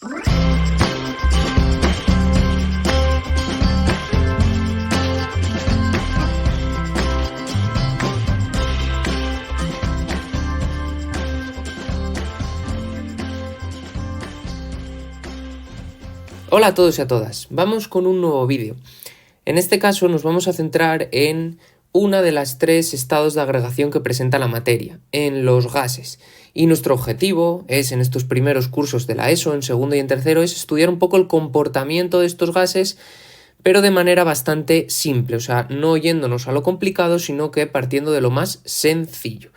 Hola a todos y a todas, vamos con un nuevo vídeo. En este caso nos vamos a centrar en una de las tres estados de agregación que presenta la materia, en los gases. Y nuestro objetivo es, en estos primeros cursos de la ESO, en segundo y en tercero, es estudiar un poco el comportamiento de estos gases, pero de manera bastante simple, o sea, no yéndonos a lo complicado, sino que partiendo de lo más sencillo.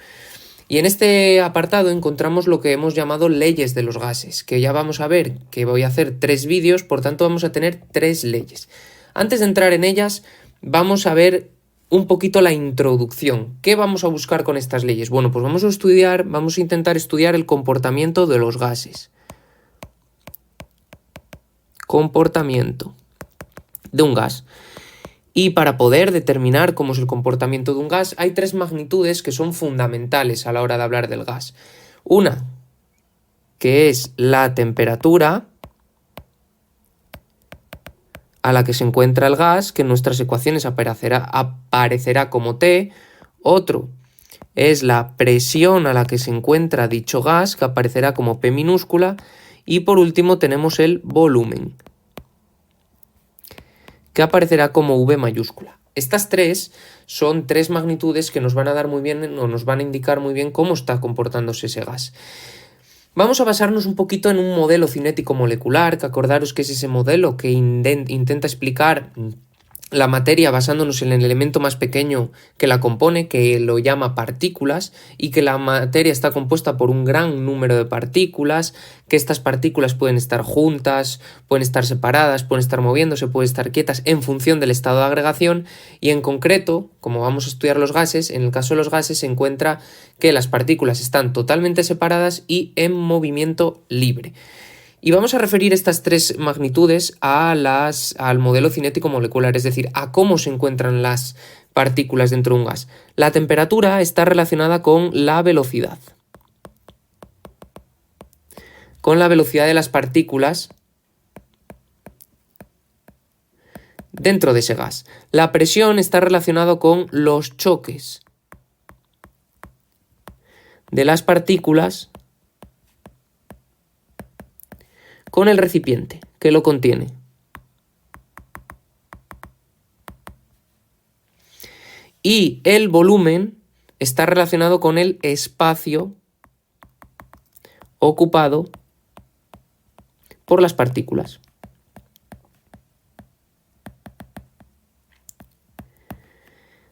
Y en este apartado encontramos lo que hemos llamado leyes de los gases, que ya vamos a ver que voy a hacer 3 vídeos, por tanto vamos a tener 3 leyes. Antes de entrar en ellas, vamos a ver un poquito la introducción. ¿Qué vamos a buscar con estas leyes? Bueno, pues vamos a intentar estudiar el comportamiento de los gases. Comportamiento de un gas. Y para poder determinar cómo es el comportamiento de un gas, hay 3 magnitudes que son fundamentales a la hora de hablar del gas. Una, que es la temperatura a la que se encuentra el gas, que en nuestras ecuaciones aparecerá como T. Otro es la presión a la que se encuentra dicho gas, que aparecerá como P minúscula. Y por último tenemos el volumen, que aparecerá como V mayúscula. Estas 3 son 3 magnitudes que nos van a dar muy bien o nos van a indicar muy bien cómo está comportándose ese gas. Vamos a basarnos un poquito en un modelo cinético molecular, que acordaros que es ese modelo que intenta explicar la materia basándonos en el elemento más pequeño que la compone, que lo llama partículas, y que la materia está compuesta por un gran número de partículas, que estas partículas pueden estar juntas, pueden estar separadas, pueden estar moviéndose, pueden estar quietas en función del estado de agregación, y en concreto, como vamos a estudiar los gases, en el caso de los gases se encuentra que las partículas están totalmente separadas y en movimiento libre. Y vamos a referir estas 3 magnitudes al modelo cinético molecular, es decir, a cómo se encuentran las partículas dentro de un gas. La temperatura está relacionada con la velocidad. Con la velocidad de las partículas dentro de ese gas. La presión está relacionada con los choques de las partículas con el recipiente que lo contiene. Y el volumen está relacionado con el espacio ocupado por las partículas.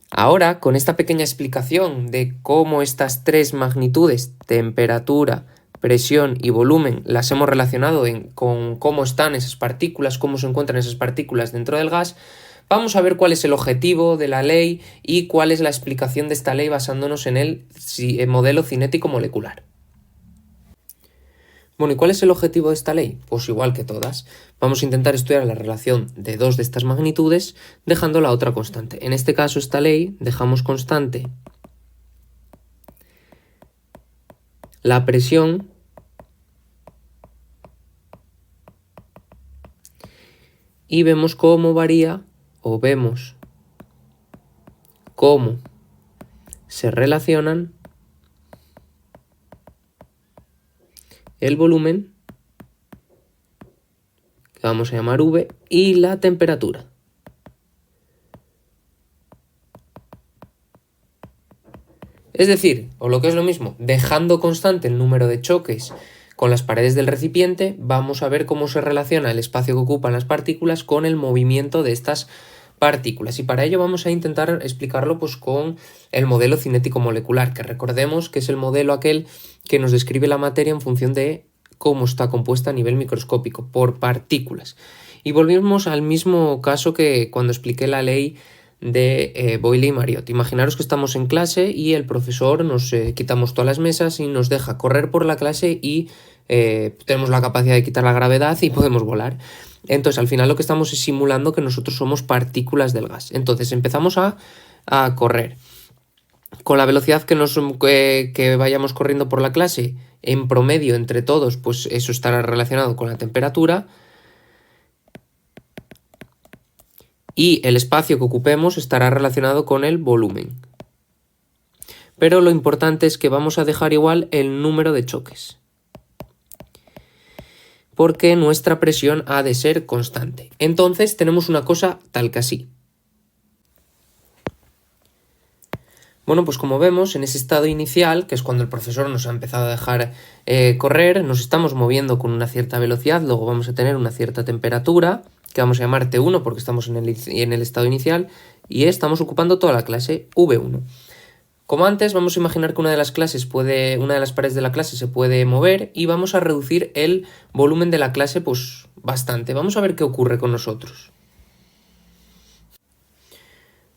Ahora, con esta pequeña explicación de cómo estas 3 magnitudes, temperatura, presión y volumen, las hemos relacionado con cómo están esas partículas, cómo se encuentran esas partículas dentro del gas, vamos a ver cuál es el objetivo de la ley y cuál es la explicación de esta ley basándonos en el modelo cinético molecular. Bueno, ¿y cuál es el objetivo de esta ley? Pues igual que todas. Vamos a intentar estudiar la relación de 2 de estas magnitudes dejando la otra constante. En este caso, esta ley, dejamos constante la presión y vemos cómo varía o vemos cómo se relacionan el volumen, que vamos a llamar V, y la temperatura. Es decir, o lo que es lo mismo, dejando constante el número de choques con las paredes del recipiente, vamos a ver cómo se relaciona el espacio que ocupan las partículas con el movimiento de estas partículas. Y para ello vamos a intentar explicarlo pues con el modelo cinético molecular, que recordemos que es el modelo aquel que nos describe la materia en función de cómo está compuesta a nivel microscópico, por partículas. Y volvimos al mismo caso que cuando expliqué la ley de Boyle y Mariotti. Imaginaros que estamos en clase y el profesor nos quitamos todas las mesas y nos deja correr por la clase y tenemos la capacidad de quitar la gravedad y podemos volar. Entonces al final lo que estamos es simulando que nosotros somos partículas del gas. Entonces empezamos a correr. con la velocidad que vayamos corriendo por la clase, en promedio entre todos, pues eso estará relacionado con la temperatura. Y el espacio que ocupemos estará relacionado con el volumen. Pero lo importante es que vamos a dejar igual el número de choques, porque nuestra presión ha de ser constante. Entonces tenemos una cosa tal que así. Bueno, pues como vemos, en ese estado inicial, que es cuando el profesor nos ha empezado a dejar correr, nos estamos moviendo con una cierta velocidad, luego vamos a tener una cierta temperatura, que vamos a llamar T1 porque estamos en el estado inicial, y estamos ocupando toda la clase V1. Como antes, vamos a imaginar que una de las paredes de la clase se puede mover y vamos a reducir el volumen de la clase pues bastante. Vamos a ver qué ocurre con nosotros.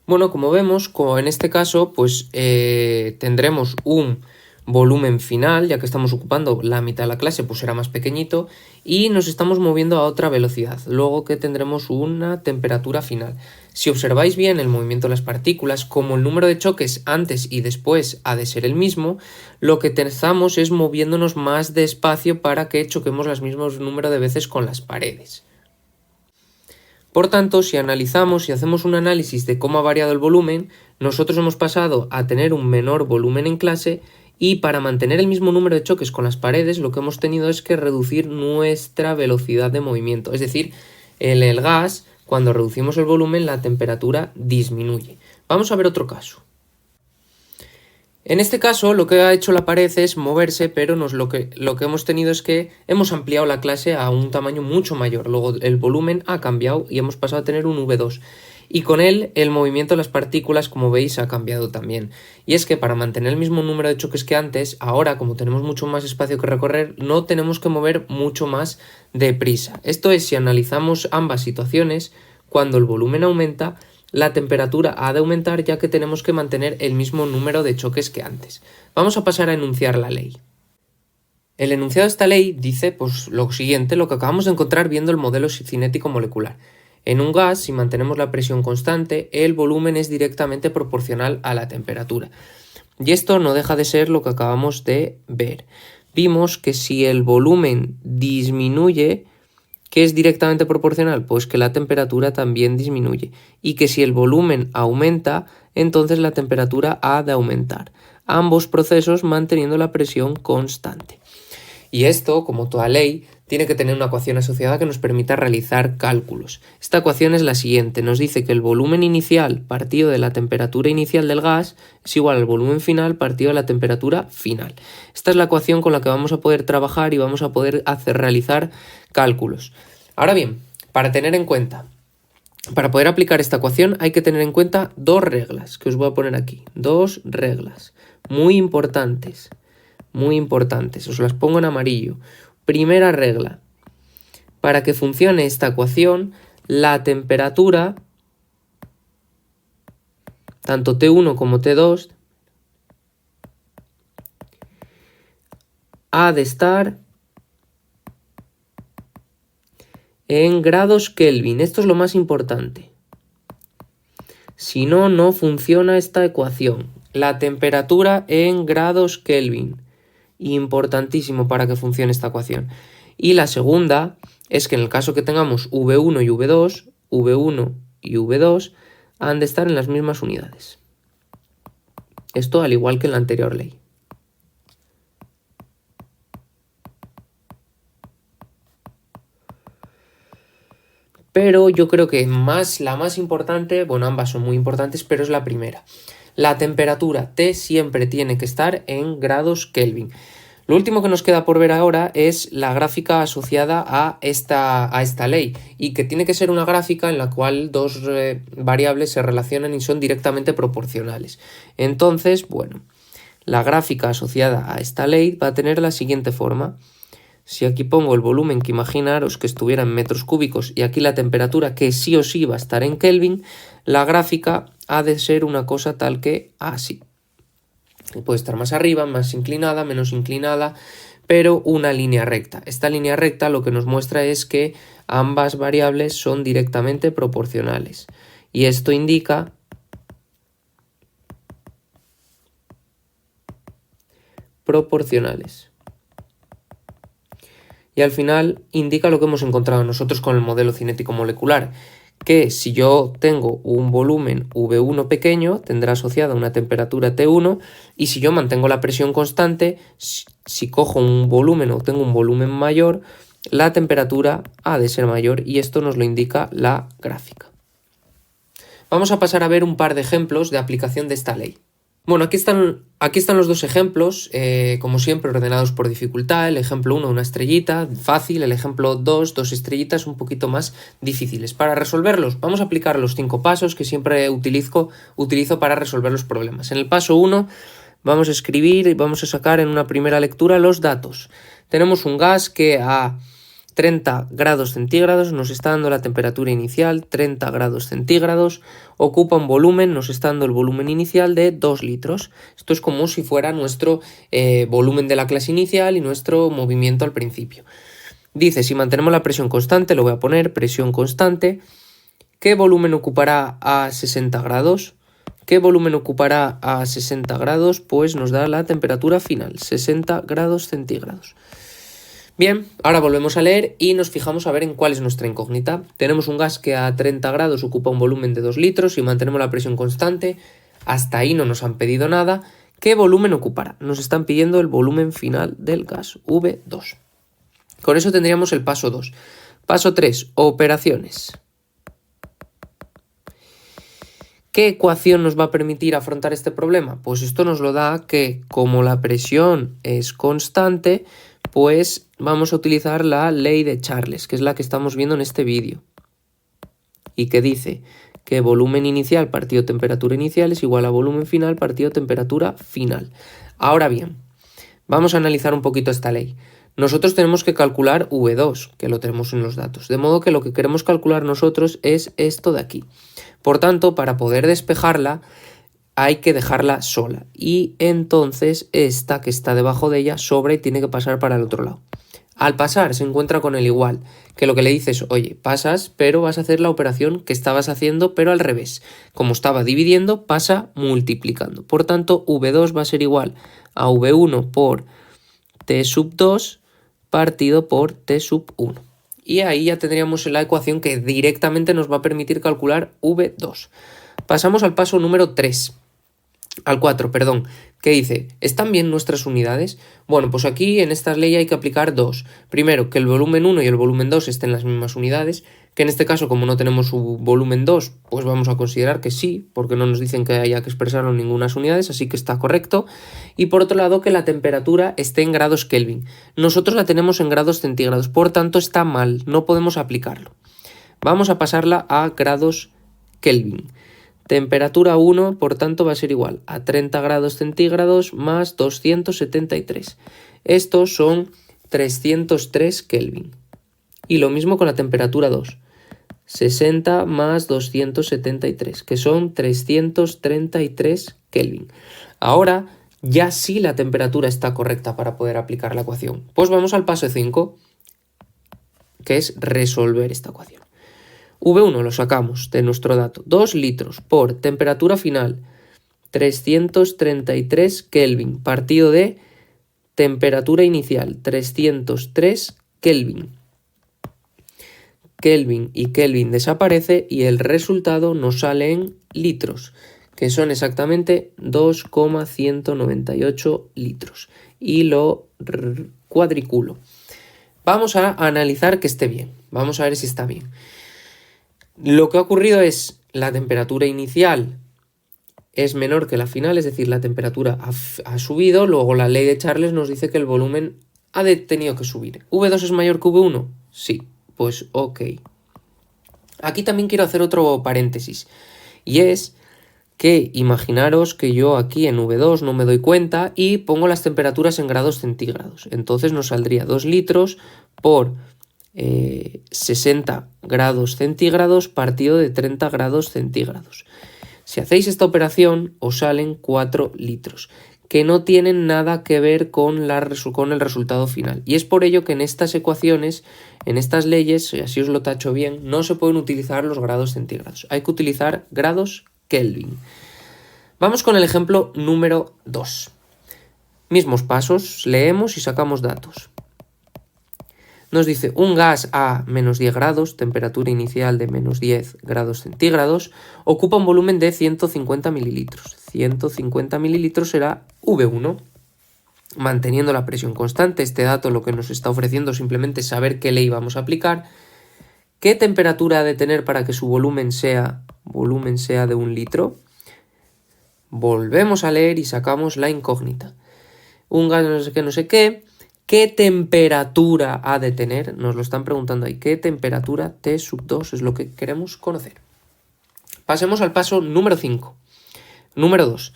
Bueno, como vemos, en este caso, pues tendremos un volumen final, ya que estamos ocupando la mitad de la clase, pues será más pequeñito, y nos estamos moviendo a otra velocidad, luego que tendremos una temperatura final. Si observáis bien el movimiento de las partículas, como el número de choques antes y después ha de ser el mismo, lo que estamos es moviéndonos más despacio para que choquemos el mismo número de veces con las paredes. Por tanto, si analizamos y hacemos un análisis de cómo ha variado el volumen, nosotros hemos pasado a tener un menor volumen en clase y para mantener el mismo número de choques con las paredes lo que hemos tenido es que reducir nuestra velocidad de movimiento. Es decir, en el gas, cuando reducimos el volumen, la temperatura disminuye. Vamos a ver otro caso. En este caso, lo que ha hecho la pared es moverse, pero lo que hemos tenido es que hemos ampliado la clase a un tamaño mucho mayor. Luego el volumen ha cambiado y hemos pasado a tener un V2. Y con él, el movimiento de las partículas, como veis, ha cambiado también. Y es que para mantener el mismo número de choques que antes, ahora, como tenemos mucho más espacio que recorrer, no tenemos que mover mucho más deprisa. Esto es, si analizamos ambas situaciones, cuando el volumen aumenta, la temperatura ha de aumentar ya que tenemos que mantener el mismo número de choques que antes. Vamos a pasar a enunciar la ley. El enunciado de esta ley dice pues lo siguiente, lo que acabamos de encontrar viendo el modelo cinético molecular. En un gas, si mantenemos la presión constante, el volumen es directamente proporcional a la temperatura. Y esto no deja de ser lo que acabamos de ver. Vimos que si el volumen disminuye, ¿qué es directamente proporcional? Pues que la temperatura también disminuye y que si el volumen aumenta, entonces la temperatura ha de aumentar. Ambos procesos manteniendo la presión constante. Y esto, como toda ley, tiene que tener una ecuación asociada que nos permita realizar cálculos. Esta ecuación es la siguiente, nos dice que el volumen inicial partido de la temperatura inicial del gas es igual al volumen final partido de la temperatura final. Esta es la ecuación con la que vamos a poder trabajar y vamos a poder realizar cálculos. Ahora bien, para poder aplicar esta ecuación hay que tener en cuenta dos reglas que os voy a poner aquí. Dos reglas muy importantes, os las pongo en amarillo. Primera regla, para que funcione esta ecuación, la temperatura, tanto T1 como T2, ha de estar en grados Kelvin. Esto es lo más importante. Si no, no funciona esta ecuación. La temperatura en grados Kelvin. Importantísimo para que funcione esta ecuación. Y la segunda es que en el caso que tengamos V1 y V2, V1 y V2 han de estar en las mismas unidades. Esto al igual que en la anterior ley. Pero yo creo que la más importante, bueno, ambas son muy importantes, pero es la primera. La temperatura T siempre tiene que estar en grados Kelvin. Lo último que nos queda por ver ahora es la gráfica asociada a esta ley y que tiene que ser una gráfica en la cual dos variables se relacionan y son directamente proporcionales. Entonces, bueno, la gráfica asociada a esta ley va a tener la siguiente forma. Si aquí pongo el volumen, que imaginaros que estuviera en metros cúbicos, y aquí la temperatura, que sí o sí va a estar en Kelvin, la gráfica ha de ser una cosa tal que así. Puede estar más arriba, más inclinada, menos inclinada, pero una línea recta. Esta línea recta lo que nos muestra es que ambas variables son directamente proporcionales. Y esto indica proporcionales. Y al final indica lo que hemos encontrado nosotros con el modelo cinético molecular, que si yo tengo un volumen V1 pequeño, tendrá asociada una temperatura T1, y si yo mantengo la presión constante, si cojo un volumen o tengo un volumen mayor, la temperatura ha de ser mayor, y esto nos lo indica la gráfica. Vamos a pasar a ver un par de ejemplos de aplicación de esta ley. Bueno, aquí están los dos ejemplos, como siempre ordenados por dificultad. El ejemplo 1, una estrellita, fácil. El ejemplo 2, dos estrellitas, un poquito más difíciles. Para resolverlos, vamos a aplicar los 5 pasos que siempre utilizo para resolver los problemas. En el paso 1 vamos a escribir y vamos a sacar en una primera lectura los datos. Tenemos un gas que a 30 grados centígrados nos está dando la temperatura inicial, 30 grados centígrados, ocupa un volumen, nos está dando el volumen inicial de 2 litros. Esto es como si fuera nuestro volumen de la clase inicial y nuestro movimiento al principio. Dice, si mantenemos la presión constante, lo voy a poner, presión constante, ¿qué volumen ocupará a 60 grados? ¿Qué volumen ocupará a 60 grados? Pues nos da la temperatura final, 60 grados centígrados. Bien, ahora volvemos a leer y nos fijamos a ver en cuál es nuestra incógnita. Tenemos un gas que a 30 grados ocupa un volumen de 2 litros y mantenemos la presión constante. Hasta ahí no nos han pedido nada. ¿Qué volumen ocupará? Nos están pidiendo el volumen final del gas, V2. Con eso tendríamos el paso 2. Paso 3, operaciones. ¿Qué ecuación nos va a permitir afrontar este problema? Pues esto nos lo da que como la presión es constante, pues vamos a utilizar la ley de Charles, que es la que estamos viendo en este vídeo. Y que dice que volumen inicial partido temperatura inicial es igual a volumen final partido temperatura final. Ahora bien, vamos a analizar un poquito esta ley. Nosotros tenemos que calcular V2, que lo tenemos en los datos. De modo que lo que queremos calcular nosotros es esto de aquí. Por tanto, para poder despejarla, hay que dejarla sola. Y entonces esta que está debajo de ella sobra y tiene que pasar para el otro lado. Al pasar se encuentra con el igual, que lo que le dices, oye, pasas, pero vas a hacer la operación que estabas haciendo, pero al revés. Como estaba dividiendo, pasa multiplicando. Por tanto, V2 va a ser igual a V1 por T sub 2 partido por T sub 1. Y ahí ya tendríamos la ecuación que directamente nos va a permitir calcular V2. Pasamos al paso número 3. Al 4, perdón, que dice, ¿están bien nuestras unidades? Bueno, pues aquí en esta ley hay que aplicar dos. Primero, que el volumen 1 y el volumen 2 estén en las mismas unidades, que en este caso, como no tenemos su volumen 2, pues vamos a considerar que sí, porque no nos dicen que haya que expresarlo en ninguna unidades, así que está correcto. Y por otro lado, que la temperatura esté en grados Kelvin. Nosotros la tenemos en grados centígrados, por tanto está mal, no podemos aplicarlo. Vamos a pasarla a grados Kelvin. Temperatura 1, por tanto, va a ser igual a 30 grados centígrados más 273. Estos son 303 Kelvin. Y lo mismo con la temperatura 2. 60 más 273, que son 333 Kelvin. Ahora ya sí la temperatura está correcta para poder aplicar la ecuación. Pues vamos al paso 5, que es resolver esta ecuación. V1 lo sacamos de nuestro dato, 2 litros por temperatura final 333 Kelvin, partido de temperatura inicial 303 Kelvin. Kelvin y Kelvin desaparece y el resultado nos sale en litros, que son exactamente 2,198 litros. Y lo cuadriculo. Vamos a analizar que esté bien, vamos a ver si está bien. Lo que ha ocurrido es la temperatura inicial es menor que la final, es decir, la temperatura ha subido, luego la ley de Charles nos dice que el volumen ha tenido que subir. ¿V2 es mayor que V1? Sí, pues ok. Aquí también quiero hacer otro paréntesis, y es que imaginaros que yo aquí en V2 no me doy cuenta y pongo las temperaturas en grados centígrados. Entonces nos saldría 2 litros por 60 grados centígrados partido de 30 grados centígrados. Si hacéis esta operación os salen 4 litros, que no tienen nada que ver con el resultado final. Y es por ello que en estas ecuaciones, en estas leyes, y así os lo tacho bien, no se pueden utilizar los grados centígrados. Hay que utilizar grados Kelvin. Vamos con el ejemplo número 2. Mismos pasos, leemos y sacamos datos. Nos dice un gas a menos 10 grados, temperatura inicial de menos 10 grados centígrados, ocupa un volumen de 150 mililitros. 150 mililitros será V1. Manteniendo la presión constante, este dato lo que nos está ofreciendo simplemente es saber qué ley vamos a aplicar, qué temperatura ha de tener para que su volumen sea de 1 litro. Volvemos a leer y sacamos la incógnita. Un gas no sé qué. ¿Qué temperatura ha de tener? Nos lo están preguntando ahí. ¿Qué temperatura T2 es lo que queremos conocer? Pasemos al paso número 5. Número 2.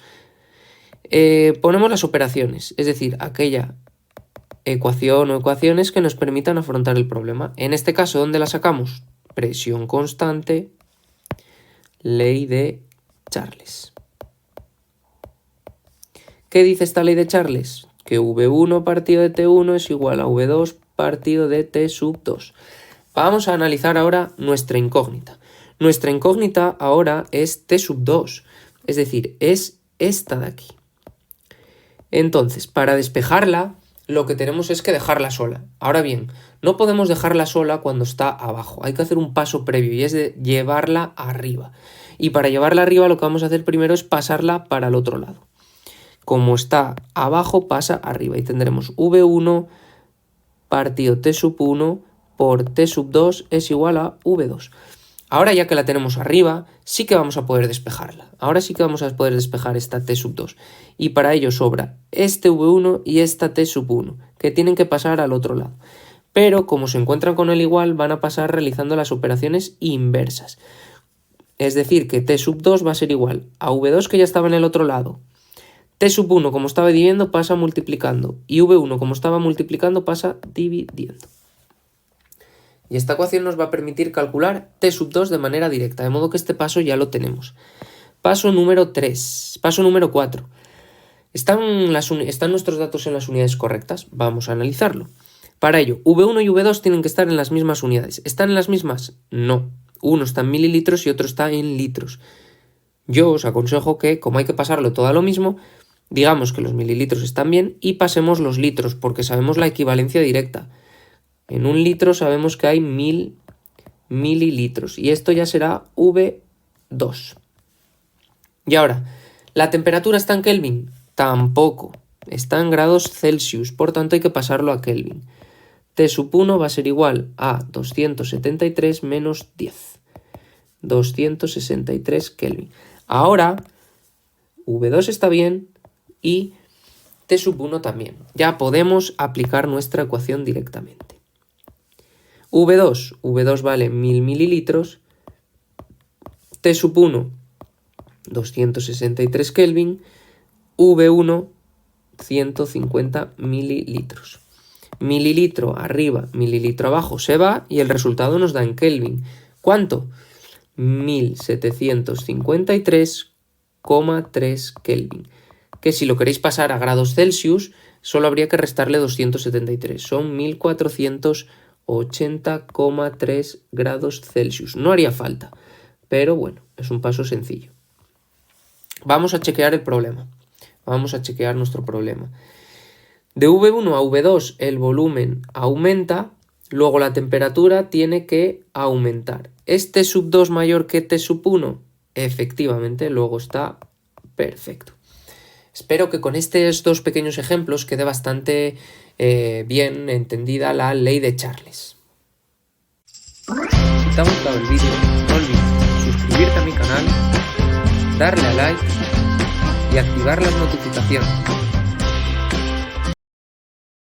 Ponemos las operaciones, es decir, aquella ecuación o ecuaciones que nos permitan afrontar el problema. En este caso, ¿dónde la sacamos? Presión constante, ley de Charles. ¿Qué dice esta ley de Charles? Que V1 partido de T1 es igual a V2 partido de T2. Vamos a analizar ahora nuestra incógnita. Nuestra incógnita ahora es T2, es decir, es esta de aquí. Entonces, para despejarla, lo que tenemos es que dejarla sola. Ahora bien, no podemos dejarla sola cuando está abajo. Hay que hacer un paso previo y es de llevarla arriba. Y para llevarla arriba lo que vamos a hacer primero es pasarla para el otro lado. Como está abajo, pasa arriba y tendremos V1 partido T1 por T2 es igual a V2. Ahora ya que la tenemos arriba, sí que vamos a poder despejarla. Ahora sí que vamos a poder despejar esta T2. Y para ello sobra este V1 y esta T1, que tienen que pasar al otro lado. Pero como se encuentran con el igual, van a pasar realizando las operaciones inversas. Es decir, que T2 va a ser igual a V2 que ya estaba en el otro lado. T1 como estaba dividiendo pasa multiplicando y V1 como estaba multiplicando pasa dividiendo. Y esta ecuación nos va a permitir calcular T2 de manera directa, de modo que este paso ya lo tenemos. Paso número 4. ¿Están nuestros datos en las unidades correctas? Vamos a analizarlo. Para ello, V1 y V2 tienen que estar en las mismas unidades. ¿Están en las mismas? No. Uno está en mililitros y otro está en litros. Yo os aconsejo que, como hay que pasarlo todo a lo mismo, digamos que los mililitros están bien y pasemos los litros, porque sabemos la equivalencia directa. En 1 litro sabemos que hay 1000 mililitros y esto ya será V2. Y ahora, ¿la temperatura está en Kelvin? Tampoco. Está en grados Celsius, por tanto hay que pasarlo a Kelvin. T1 va a ser igual a 273 menos 10. 263 Kelvin. Ahora, V2 está bien y T1 también. Ya podemos aplicar nuestra ecuación directamente. V2 vale 1000 mililitros. T1, 263 Kelvin. V1, 150 mililitros. Mililitro arriba, mililitro abajo se va y el resultado nos da en Kelvin. ¿Cuánto? 1753,3 Kelvin. Que si lo queréis pasar a grados Celsius, solo habría que restarle 273. Son 1480,3 grados Celsius. No haría falta, pero bueno, es un paso sencillo. Vamos a chequear el problema. Vamos a chequear nuestro problema. De V1 a V2 el volumen aumenta, luego la temperatura tiene que aumentar. ¿Es T2 mayor que T1? Efectivamente, luego está perfecto. Espero que con estos dos pequeños ejemplos quede bastante bien entendida la ley de Charles. Si te ha gustado el vídeo, no olvides suscribirte a mi canal, darle a like y activar las notificaciones.